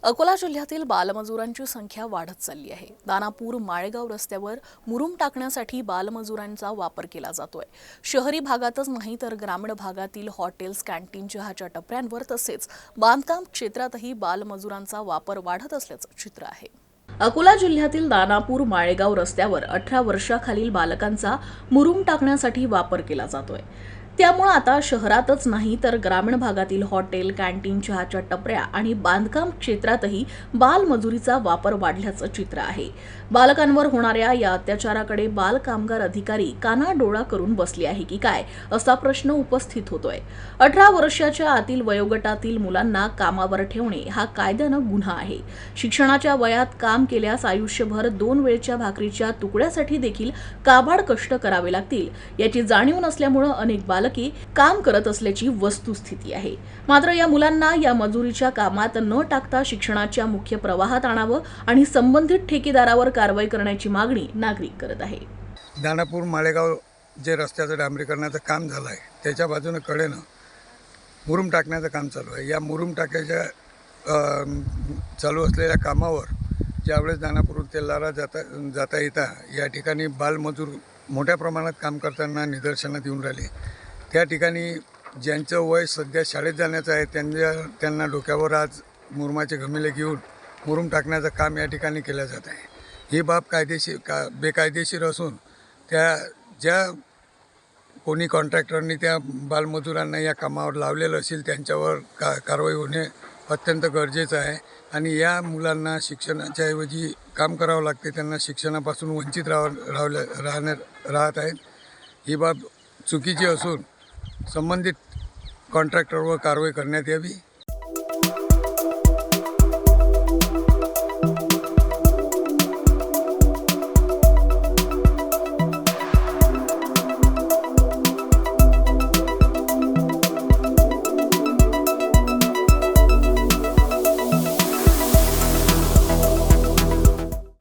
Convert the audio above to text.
अकोला जिल्ह्यातील बालमजुरांची संख्या वाढत चालली आहे। दानापूर माळेगाव रस्त्यावर मुरुम टाकण्यासाठी बालमजुरांचा वापर केला जातोय। शहरी भागातच नाही तर ग्रामीण भागातील हॉटेल्स, कॅन्टीन, चहाच्या टपऱ्यांवर तसेच बांधकाम क्षेत्रातही बालमजुरांचा वापर वाढत असल्याचं चित्र आहे। अकोला जिल्ह्यातील दानापूर माळेगाव रस्त्यावर 18 वर्षाखालील बालकांचा मुरुम टाकण्यासाठी वापर केला जातोय। त्यामुळे आता शहरातच नाही तर ग्रामीण भागातील हॉटेल, कॅन्टीन, चहाच्या टपऱ्या आणि बांधकाम क्षेत्रातही बालमजुरीचा वापर वाढल्याचं चित्र आहे। बालकांवर होणाऱ्या या अत्याचाराकडे बाल कामगार अधिकारी कानाडोळा करून बसले आहे की काय असा प्रश्न उपस्थित होतोय। 18 वर्षाच्या आतील वयोगटातील मुलांना कामावर ठेवणे हा कायद्यानं गुन्हा आहे। शिक्षणाच्या वयात काम केल्यास आयुष्यभर 2 वेळच्या भाकरीच्या तुकड्यासाठी देखील काबाड कष्ट करावे लागतील याची जाणीव नसल्यामुळे अनेक बालके काम करत असल्याची वस्तुस्थिती आहे। मात्र या मुलांना या मजुरीच्या कामात न टाकता शिक्षणाच्या मुख्य प्रवाहात आणावं आणि संबंधित ठेकेदारावर कारवाई करण्याची मागणी नागरिक करत आहे। दानापूर माळेगाव जे रस्त्याचं डांबरीकरणाचं काम झालं आहे त्याच्या बाजूने कडेनं मुरुम टाकण्याचं काम चालू आहे। या मुरुम टाकायच्या चालू असलेल्या कामावर ज्यावेळेस दानापूर तेलारा जाता येता या ठिकाणी बालमजूर मोठ्या प्रमाणात काम करताना निदर्शनात येऊन राहिले। त्या ठिकाणी ज्यांचं वय सध्या शाळेत जाण्याचं आहे त्यांना डोक्यावर आज मुरुमाचे घमेले घेऊन मुरुम टाकण्याचं काम या ठिकाणी केलं जात आहे। ही बाब बेकायदेशीर असून ज्या कोणी कॉन्ट्रॅक्टरनी त्या बालमजुरांना या कामावर लावलेलं असेल त्यांच्यावर कारवाई होणे अत्यंत गरजेचं आहे। आणि या मुलांना शिक्षणाच्या ऐवजी काम करावं लागते, त्यांना शिक्षणापासून वंचित राहत आहेत। ही बाब चुकीची असून संबंधित कॉन्ट्रॅक्टरवर कारवाई करण्यात यावी।